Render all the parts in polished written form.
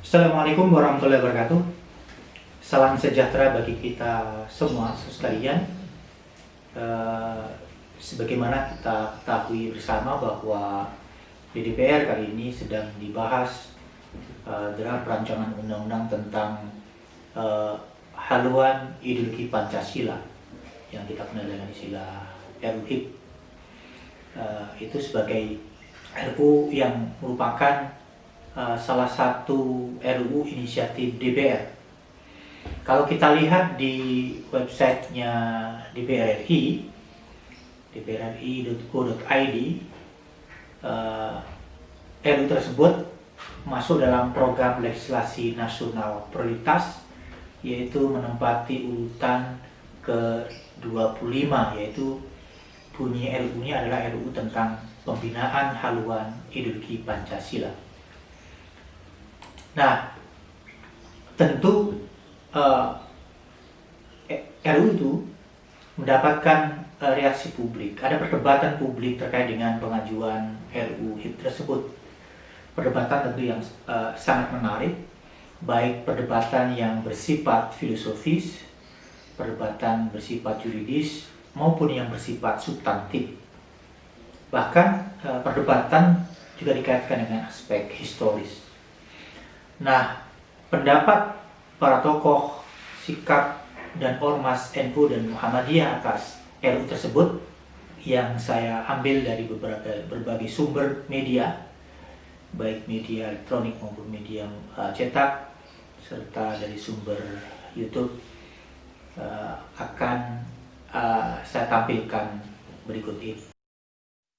Assalamualaikum warahmatullahi wabarakatuh. Salam sejahtera bagi kita semua sekalian. Sebagaimana kita ketahui bersama bahwa di DPR kali ini sedang dibahas draft rancangan undang-undang tentang haluan ideologi Pancasila yang kita kenal dengan istilah RUU. Itu sebagai RUU yang merupakan salah satu RUU inisiatif DPR. Kalau kita lihat di websitenya DPR RI, dprri.go.id, RUU tersebut masuk dalam program legislasi nasional prioritas, yaitu menempati urutan ke-25, yaitu bunyi RUU-nya adalah RUU tentang pembinaan haluan ideologi Pancasila. Nah, tentu RUU itu mendapatkan reaksi publik. Ada perdebatan publik terkait dengan pengajuan RUU HIP tersebut. Perdebatan tentu yang sangat menarik, baik perdebatan yang bersifat filosofis, perdebatan bersifat juridis, maupun yang bersifat substantif. Bahkan perdebatan juga dikaitkan dengan aspek historis. Nah, pendapat para tokoh, sikap, dan ormas NU dan Muhammadiyah atas RUU tersebut yang saya ambil dari berbagai sumber media, baik media elektronik maupun media cetak, serta dari sumber YouTube, akan saya tampilkan berikut ini.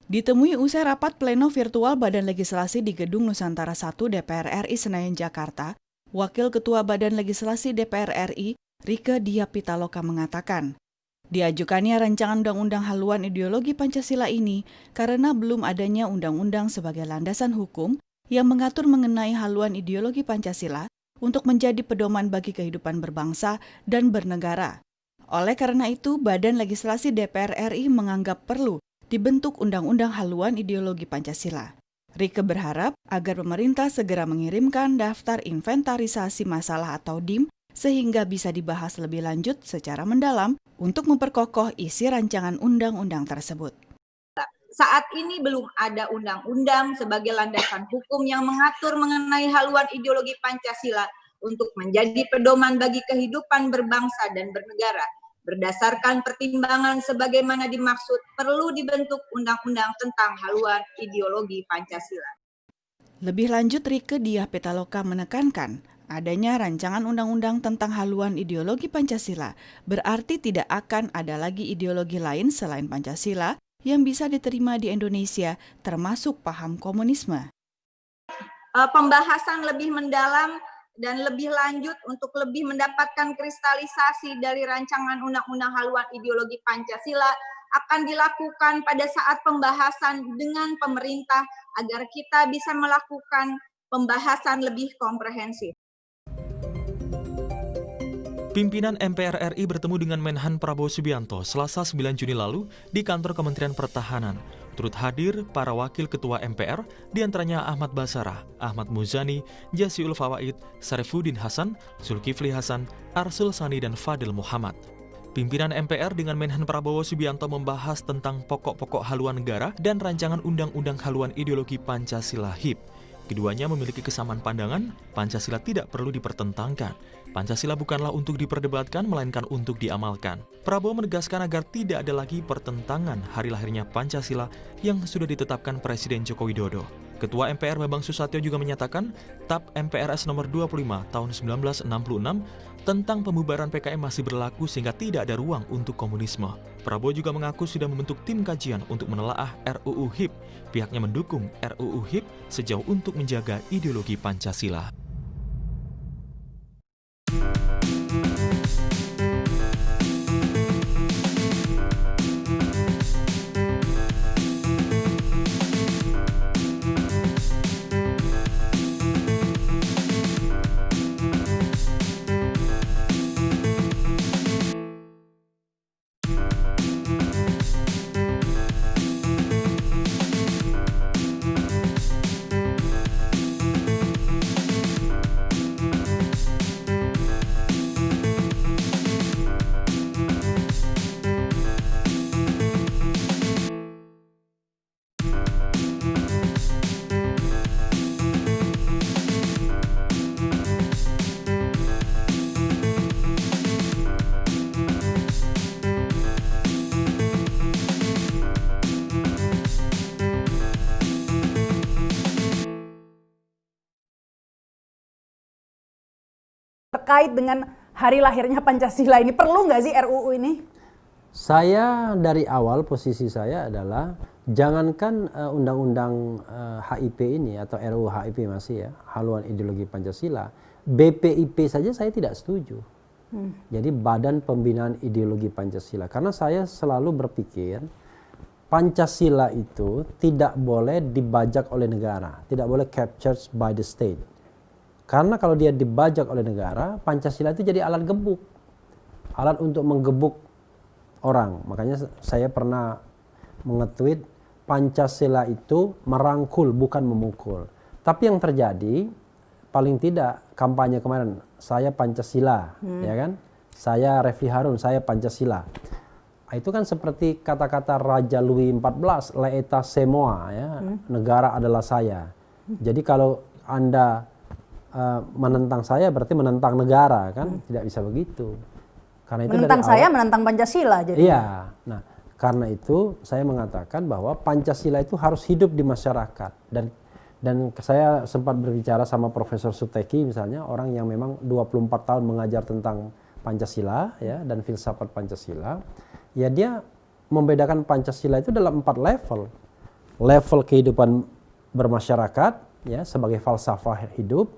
Ditemui usai rapat pleno virtual Badan Legislasi di Gedung Nusantara I DPR RI Senayan, Jakarta, Wakil Ketua Badan Legislasi DPR RI, Rieke Diah Pitaloka mengatakan, diajukannya rancangan undang-undang haluan ideologi Pancasila ini karena belum adanya undang-undang sebagai landasan hukum yang mengatur mengenai haluan ideologi Pancasila untuk menjadi pedoman bagi kehidupan berbangsa dan bernegara. Oleh karena itu, Badan Legislasi DPR RI menganggap perlu dibentuk undang-undang haluan ideologi Pancasila. Rieke berharap agar pemerintah segera mengirimkan daftar inventarisasi masalah atau DIM sehingga bisa dibahas lebih lanjut secara mendalam untuk memperkokoh isi rancangan undang-undang tersebut. Saat ini belum ada undang-undang sebagai landasan hukum yang mengatur mengenai haluan ideologi Pancasila untuk menjadi pedoman bagi kehidupan berbangsa dan bernegara. Berdasarkan pertimbangan sebagaimana dimaksud, perlu dibentuk undang-undang tentang haluan ideologi Pancasila. Lebih lanjut, Rieke Diah Pitaloka menekankan, adanya rancangan undang-undang tentang haluan ideologi Pancasila berarti tidak akan ada lagi ideologi lain selain Pancasila yang bisa diterima di Indonesia, termasuk paham komunisme. Pembahasan lebih mendalam dan lebih lanjut untuk lebih mendapatkan kristalisasi dari rancangan undang-undang haluan ideologi Pancasila akan dilakukan pada saat pembahasan dengan pemerintah agar kita bisa melakukan pembahasan lebih komprehensif. Pimpinan MPR RI bertemu dengan Menhan Prabowo Subianto Selasa 9 Juni lalu di kantor Kementerian Pertahanan. Turut hadir para wakil ketua MPR, diantaranya Ahmad Basarah, Ahmad Muzani, Jasiul Fawaid, Sarifuddin Hasan, Zulkifli Hasan, Arsul Sani, dan Fadil Muhammad. Pimpinan MPR dengan Menhan Prabowo Subianto membahas tentang pokok-pokok haluan negara dan rancangan undang-undang haluan ideologi Pancasila HIP. Keduanya memiliki kesamaan pandangan, Pancasila tidak perlu dipertentangkan. Pancasila bukanlah untuk diperdebatkan, melainkan untuk diamalkan. Prabowo menegaskan agar tidak ada lagi pertentangan hari lahirnya Pancasila yang sudah ditetapkan Presiden Joko Widodo. Ketua MPR Bambang Susatyo juga menyatakan TAP MPRS nomor 25 tahun 1966 tentang pembubaran PKM masih berlaku sehingga tidak ada ruang untuk komunisme. Prabowo juga mengaku sudah membentuk tim kajian untuk menelaah RUU HIP. Pihaknya mendukung RUU HIP sejauh untuk menjaga ideologi Pancasila. terkait dengan hari lahirnya Pancasila ini? Perlu nggak sih RUU ini? Saya dari awal posisi saya adalah jangankan undang-undang HIP ini atau RUU HIP masih ya, haluan ideologi Pancasila, BPIP saja saya tidak setuju. Jadi Badan Pembinaan Ideologi Pancasila, karena saya selalu berpikir Pancasila itu tidak boleh dibajak oleh negara, tidak boleh captured by the state. Karena kalau dia dibajak oleh negara, Pancasila itu jadi alat gebuk, alat untuk menggebuk orang. Makanya saya pernah mengetweet Pancasila itu merangkul bukan memukul. Tapi yang terjadi paling tidak kampanye kemarin, saya Pancasila, ya kan? Saya Refli Harun, saya Pancasila. Itu kan seperti kata-kata Raja Louis XIV, l'État c'est moi, ya. Negara adalah saya. Jadi kalau Anda menentang saya berarti menentang negara, kan? Tidak bisa begitu. Karena itu Menentang saya, menentang Pancasila. Jadi. Iya. Nah, karena itu saya mengatakan bahwa Pancasila itu harus hidup di masyarakat. Dan saya sempat berbicara sama Profesor Suteki misalnya, orang yang memang 24 tahun mengajar tentang Pancasila ya, dan filsafat Pancasila. Ya dia membedakan Pancasila itu dalam 4 level. Level kehidupan bermasyarakat ya sebagai falsafah hidup,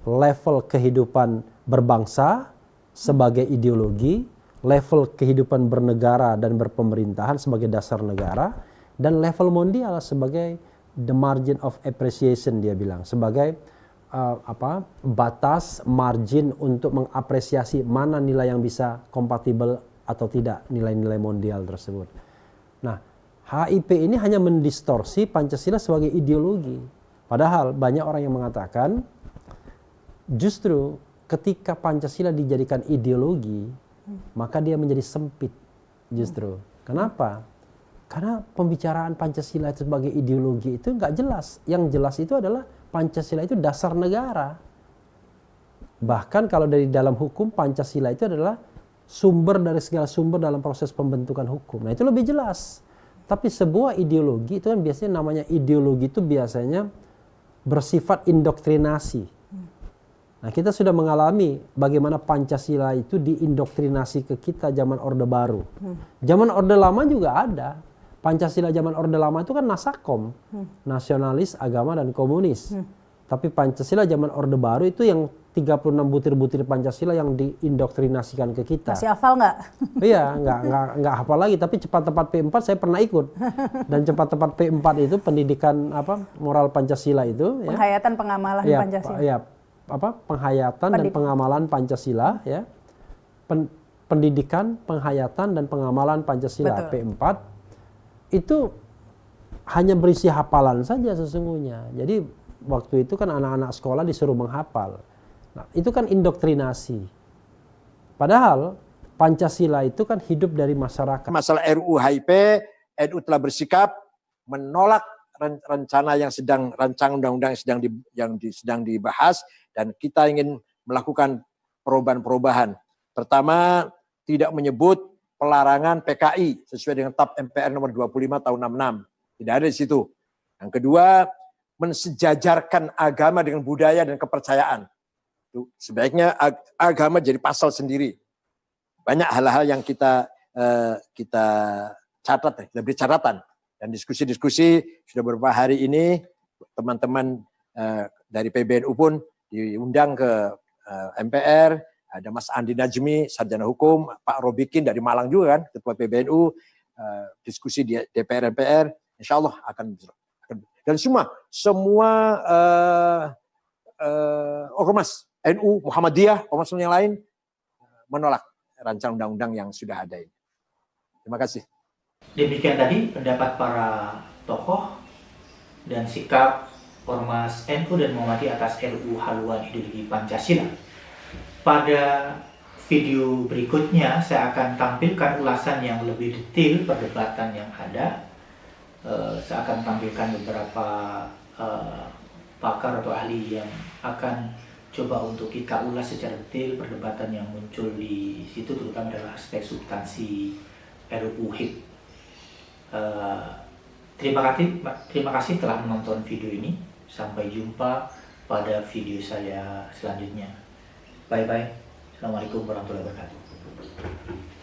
level kehidupan berbangsa sebagai ideologi, level kehidupan bernegara dan berpemerintahan sebagai dasar negara, dan level mondial sebagai the margin of appreciation, dia bilang, sebagai batas margin untuk mengapresiasi mana nilai yang bisa kompatibel atau tidak nilai-nilai mondial tersebut. Nah, HIP ini hanya mendistorsi Pancasila sebagai ideologi. Padahal banyak orang yang mengatakan justru ketika Pancasila dijadikan ideologi, maka dia menjadi sempit justru. Kenapa? Karena pembicaraan Pancasila itu sebagai ideologi itu nggak jelas. Yang jelas itu adalah Pancasila itu dasar negara. Bahkan kalau dari dalam hukum, Pancasila itu adalah sumber dari segala sumber dalam proses pembentukan hukum. Nah itu lebih jelas. Tapi sebuah ideologi itu kan biasanya namanya ideologi itu biasanya bersifat indoktrinasi. Nah kita sudah mengalami bagaimana Pancasila itu diindoktrinasi ke kita zaman Orde Baru. Zaman Orde Lama juga ada. Pancasila zaman Orde Lama itu kan nasakom, nasionalis, agama, dan komunis. Tapi Pancasila zaman Orde Baru itu yang 36 butir-butir Pancasila yang diindoktrinasikan ke kita. Masih hafal nggak? Iya, nggak hafal lagi. Tapi cepat tepat P4 saya pernah ikut. Dan cepat tepat P4 itu pendidikan moral Pancasila itu. Penghayatan pengamalan Pancasila. Ya, penghayatan dan pengamalan Pancasila. Ya, pendidikan, penghayatan dan pengamalan Pancasila. Betul. P4 itu hanya berisi hafalan saja sesungguhnya. Jadi waktu itu kan anak-anak sekolah disuruh menghafal. Nah, itu kan indoktrinasi. Padahal Pancasila itu kan hidup dari masyarakat. Masalah RUU HIP, NU telah bersikap menolak rencana yang rancangan undang-undang yang sedang dibahas, dan kita ingin melakukan perubahan-perubahan. Pertama, tidak menyebut pelarangan PKI sesuai dengan TAP MPR nomor 25 tahun 66. Tidak ada di situ. Yang kedua, mensejajarkan agama dengan budaya dan kepercayaan. Itu sebaiknya agama jadi pasal sendiri. Banyak hal-hal yang kita catat, kita beri catatan. Dan diskusi-diskusi sudah beberapa hari ini, teman-teman dari PBNU pun diundang ke MPR. Ada Mas Andi Najmi, sarjana hukum, Pak Robikin dari Malang juga kan, ketua PBNU, diskusi di DPR MPR, insya Allah akan. Dan semua ormas NU, Muhammadiyah, ormas yang lain menolak rancangan undang-undang yang sudah ada ini. Terima kasih. Demikian tadi pendapat para tokoh dan sikap ormas NU dan Muhammadiyah atas RUU haluan ideologi Pancasila. Pada video berikutnya saya akan tampilkan ulasan yang lebih detail perdebatan yang ada. Saya akan tampilkan beberapa pakar atau ahli yang akan coba untuk kita ulas secara detail perdebatan yang muncul di situ, terutama adalah aspek substansi RUU HIP. Terima kasih telah menonton video ini. Sampai jumpa pada video saya selanjutnya. Bye-bye. Assalamualaikum warahmatullahi wabarakatuh.